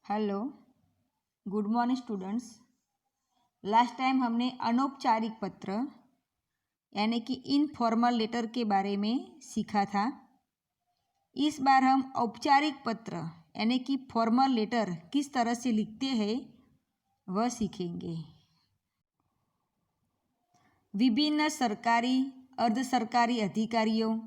Hello, good morning students. Last time हमने अनौपचारिक पत्र यानी कि इनफॉर्मल लेटर के बारे में सीखा था। इस बार हम औपचारिक पत्र यानी कि फॉर्मल लेटर किस तरह से लिखते हैं वह सीखेंगे। विभिन्न सरकारी, अर्ध सरकारी अधिकारियों,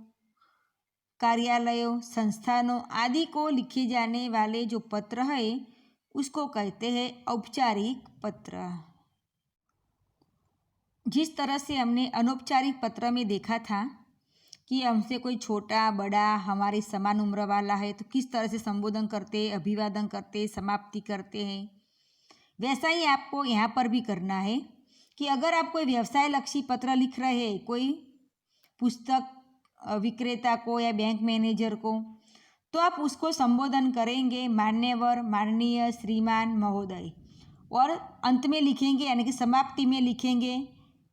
कार्यालयों, संस्थानों आदि को लिखे जाने वाले जो पत्र है उसको कहते हैं औपचारिक पत्र। जिस तरह से हमने अनौपचारिक पत्र में देखा था कि हमसे कोई छोटा बड़ा हमारी समान उम्र वाला है तो किस तरह से संबोधन करते, अभिवादन करते, समाप्ति करते हैं, वैसा ही आपको यहाँ पर भी करना है कि अगर आप कोई व्यवसाय लक्षी पत्र लिख रहे हैं, कोई पुस्तक विक्रेता को या बैंक मैनेजर को, तो आप उसको संबोधन करेंगे मान्यवर, माननीय, श्रीमान, महोदय, और अंत में लिखेंगे यानी कि समाप्ति में लिखेंगे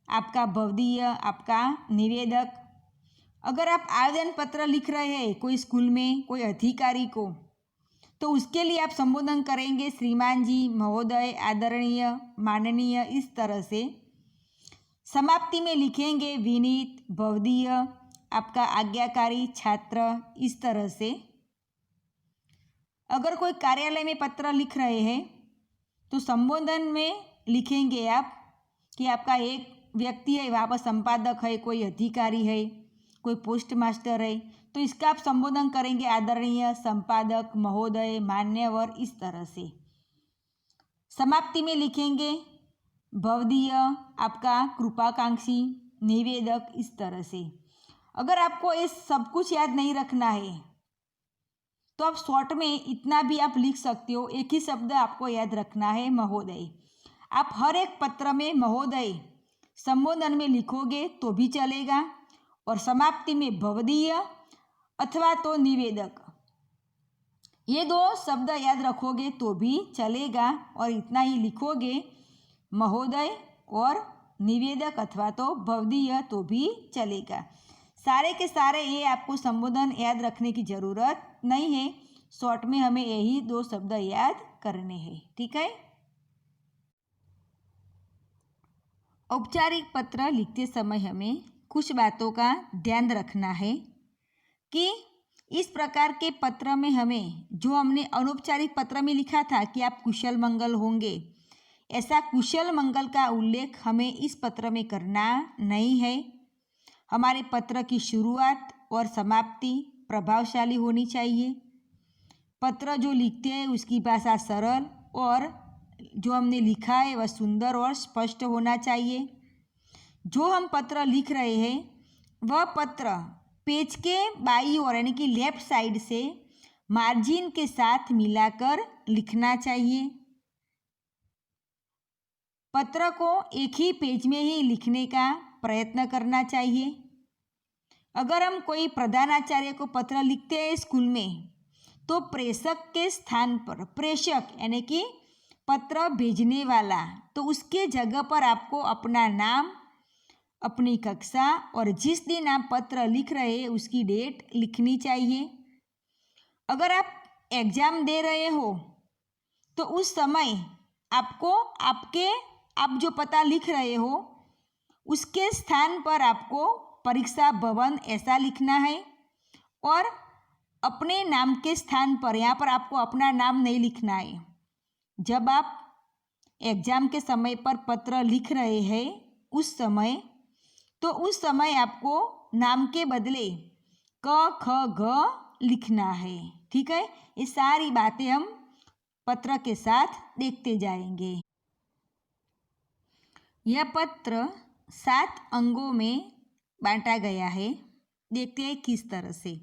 आपका भवदीय, आपका निवेदक। अगर आप आवेदन पत्र लिख रहे हैं कोई स्कूल में कोई अधिकारी को, तो उसके लिए आप संबोधन करेंगे श्रीमान जी, महोदय, आदरणीय, माननीय, इस तरह से। समाप्ति में लिखेंगे विनीत, भवदीय, आपका आज्ञाकारी, छात्र, इस तरह से। अगर कोई कार्यालय में पत्र लिख रहे हैं तो संबोधन में लिखेंगे आप कि आपका एक व्यक्ति है, वहाँ पर संपादक है, कोई अधिकारी है, कोई पोस्ट मास्टर है, तो इसका आप संबोधन करेंगे आदरणीय, संपादक, महोदय, मान्यवर, इस तरह से। समाप्ति में लिखेंगे भवदीय, आपका कृपाकांक्षी, निवेदक, इस तरह से। अगर आपको ये सब कुछ याद नहीं रखना है तो आप शॉर्ट में इतना भी आप लिख सकते हो। एक ही शब्द आपको याद रखना है, महोदय। आप हर एक पत्र में महोदय संबोधन में लिखोगे तो भी चलेगा, और समाप्ति में भवदीय अथवा तो निवेदक, ये दो शब्द याद रखोगे तो भी चलेगा, और इतना ही लिखोगे महोदय और निवेदक अथवा तो भवदीय तो भी चलेगा। सारे के सारे ये आपको संबोधन याद रखने की ज़रूरत नहीं है। शॉर्ट में हमें यही दो शब्द याद करने हैं, ठीक है। औपचारिक पत्र लिखते समय हमें कुछ बातों का ध्यान रखना है कि इस प्रकार के पत्र में हमें, जो हमने अनौपचारिक पत्र में लिखा था कि आप कुशल मंगल होंगे, ऐसा कुशल मंगल का उल्लेख हमें इस पत्र में करना नहीं है। हमारे पत्र की शुरुआत और समाप्ति प्रभावशाली होनी चाहिए। पत्र जो लिखते हैं उसकी भाषा सरल, और जो हमने लिखा है वह सुंदर और स्पष्ट होना चाहिए। जो हम पत्र लिख रहे हैं वह पत्र पेज के बाईं ओर यानी कि लेफ्ट साइड से मार्जिन के साथ मिलाकर लिखना चाहिए। पत्र को एक ही पेज में ही लिखने का प्रयत्न करना चाहिए। अगर हम कोई प्रधानाचार्य को पत्र लिखते हैं स्कूल में, तो प्रेषक के स्थान पर, प्रेषक यानी कि पत्र भेजने वाला, तो उसके जगह पर आपको अपना नाम, अपनी कक्षा और जिस दिन आप पत्र लिख रहे हैं उसकी डेट लिखनी चाहिए। अगर आप एग्ज़ाम दे रहे हो तो उस समय आपको आप जो पता लिख रहे हो उसके स्थान पर आपको परीक्षा भवन ऐसा लिखना है, और अपने नाम के स्थान पर, यहाँ पर आपको अपना नाम नहीं लिखना है। जब आप एग्ज़ाम के समय पर पत्र लिख रहे हैं उस समय आपको नाम के बदले क, ख, ग लिखना है, ठीक है। ये सारी बातें हम पत्र के साथ देखते जाएंगे। यह पत्र 7 अंगों में बांटा गया है। देखते हैं किस तरह से।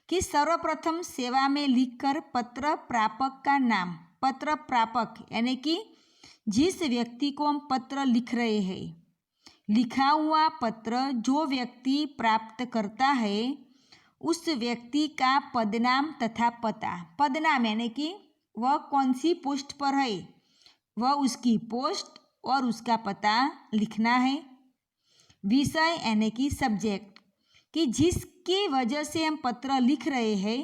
कि सर्वप्रथम सेवा में लिखकर पत्र प्रापक का नाम, पत्र प्रापक यानी कि जिस व्यक्ति को हम पत्र लिख रहे हैं, लिखा हुआ पत्र जो व्यक्ति प्राप्त करता है उस व्यक्ति का पदनाम तथा पता। पदनाम यानी कि वह कौन सी पोस्ट पर है, वह उसकी पोस्ट और उसका पता लिखना है। विषय यानी कि सब्जेक्ट, कि जिसकी वजह से हम पत्र लिख रहे हैं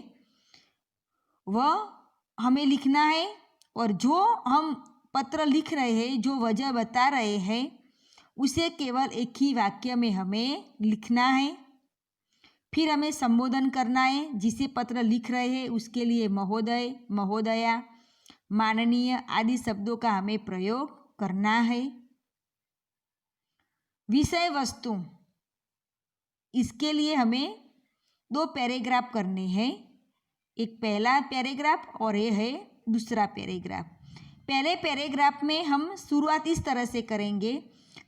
वह हमें लिखना है, और जो हम पत्र लिख रहे हैं, जो वजह बता रहे हैं, उसे केवल एक ही वाक्य में हमें लिखना है। फिर हमें संबोधन करना है, जिसे पत्र लिख रहे हैं उसके लिए महोदय, महोदया, माननीय आदि शब्दों का हमें प्रयोग करना है। विषय वस्तु, इसके लिए हमें 2 पैराग्राफ करने हैं। एक पहला पैराग्राफ और ये है दूसरा पैराग्राफ। पहले पैराग्राफ में हम शुरुआत इस तरह से करेंगे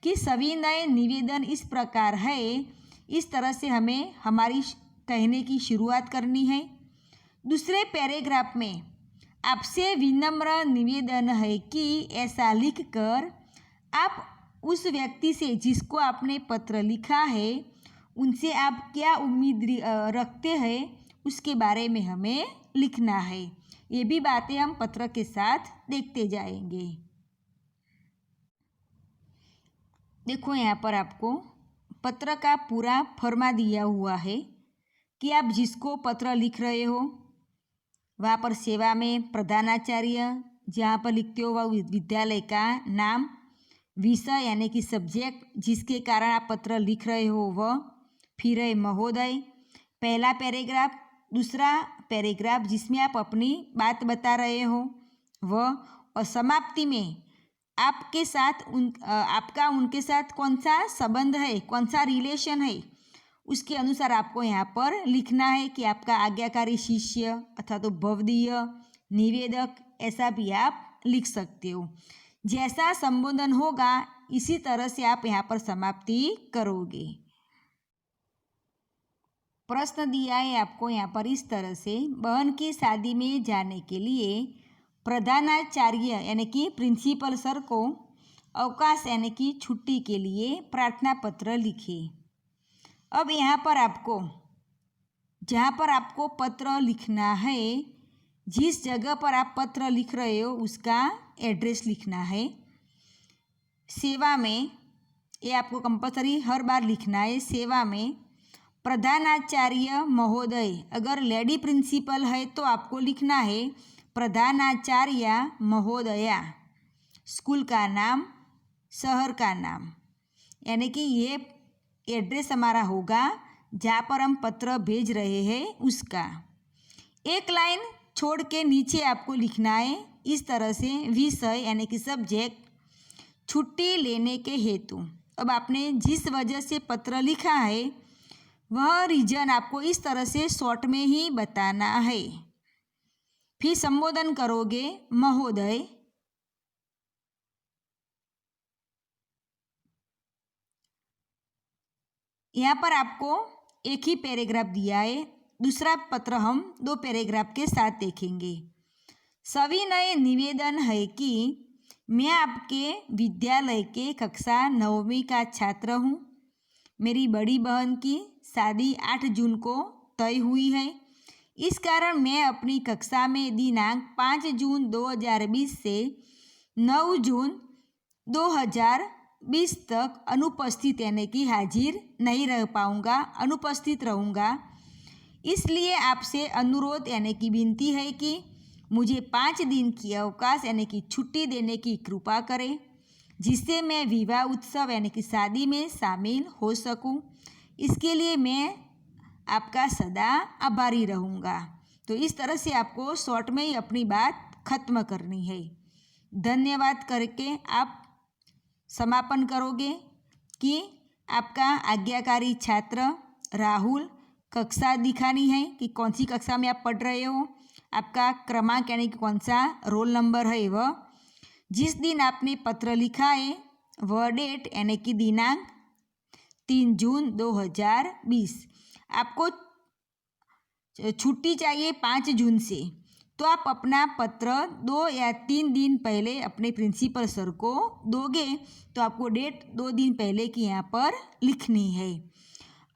कि सविनय निवेदन इस प्रकार है, इस तरह से हमें हमारी कहने की शुरुआत करनी है। दूसरे पैराग्राफ में आपसे विनम्र निवेदन है कि ऐसा लिखकर आप उस व्यक्ति से जिसको आपने पत्र लिखा है उनसे आप क्या उम्मीद रखते हैं उसके बारे में हमें लिखना है। ये भी बातें हम पत्र के साथ देखते जाएंगे। देखो यहाँ पर आपको पत्र का पूरा फर्मा दिया हुआ है कि आप जिसको पत्र लिख रहे हो वहाँ पर सेवा में प्रधानाचार्य, जहाँ पर लिखते हो वह विद्यालय का नाम, विषय यानी कि सब्जेक्ट जिसके कारण आप पत्र लिख रहे हो वह, फिर है महोदय, पहला पैराग्राफ, दूसरा पैराग्राफ जिसमें आप अपनी बात बता रहे हो वह, और समाप्ति में आपके साथ आपका उनके साथ कौन सा संबंध है, कौन सा रिलेशन है, उसके अनुसार आपको यहाँ पर लिखना है कि आपका आज्ञाकारी शिष्य अथवा तो भवदीय निवेदक, ऐसा भी आप लिख सकते हो। जैसा संबोधन होगा इसी तरह से आप यहाँ पर समाप्ति करोगे। प्रश्न दिया है आपको यहाँ पर इस तरह से, बहन की शादी में जाने के लिए प्रधानाचार्य यानी कि प्रिंसिपल सर को अवकाश यानी कि छुट्टी के लिए प्रार्थना पत्र लिखे। अब यहाँ पर आपको जहाँ पर आपको पत्र लिखना है, जिस जगह पर आप पत्र लिख रहे हो उसका एड्रेस लिखना है। सेवा में ये आपको कंपलसरी हर बार लिखना है। सेवा में प्रधानाचार्य महोदय, अगर लेडी प्रिंसिपल है तो आपको लिखना है प्रधानाचार्य महोदया, स्कूल का नाम, शहर का नाम, यानी कि ये एड्रेस हमारा होगा जहाँ पर हम पत्र भेज रहे हैं उसका। एक लाइन छोड़ के नीचे आपको लिखना है इस तरह से, विषय यानी कि सब्जेक्ट, छुट्टी लेने के हेतु। अब आपने जिस वजह से पत्र लिखा है वह रीजन आपको इस तरह से शॉर्ट में ही बताना है। फिर संबोधन करोगे महोदय, यहाँ पर आपको एक ही पैराग्राफ दिया है, दूसरा पत्र हम 2 पैराग्राफ के साथ देखेंगे। सविनय निवेदन है कि मैं आपके विद्यालय के कक्षा 9वीं का छात्र हूँ। मेरी बड़ी बहन की शादी 8 जून को तय हुई है। इस कारण मैं अपनी कक्षा में दिनांक 5 जून 2020 से 9 जून 2020 तक अनुपस्थित यानी कि हाजिर नहीं रह पाऊँगा, अनुपस्थित रहूँगा। इसलिए आपसे अनुरोध यानी कि विनती है कि मुझे 5 दिन की अवकाश यानी कि छुट्टी देने की कृपा करें, जिससे मैं विवाह उत्सव यानी कि शादी में शामिल हो सकूं। इसके लिए मैं आपका सदा आभारी रहूँगा। तो इस तरह से आपको शॉर्ट में ही अपनी बात खत्म करनी है। धन्यवाद करके आप समापन करोगे कि आपका आज्ञाकारी छात्र राहुल, कक्षा दिखानी है कि कौन सी कक्षा में आप पढ़ रहे हो, आपका क्रमांक यानी कि कौन सा रोल नंबर है वह, जिस दिन आपने पत्र लिखा है वह डेट यानी कि दिनांक 3 जून 2020। आपको छुट्टी चाहिए 5 जून से, तो आप अपना पत्र 2 या 3 दिन पहले अपने प्रिंसिपल सर को दोगे, तो आपको डेट 2 दिन पहले की यहाँ पर लिखनी है।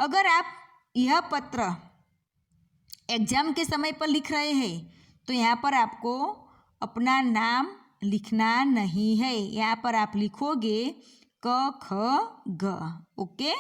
अगर आप यह पत्र एग्ज़ाम के समय पर लिख रहे हैं तो यहाँ पर आपको अपना नाम लिखना नहीं है, यहाँ पर आप लिखोगे क ख ग। ओके।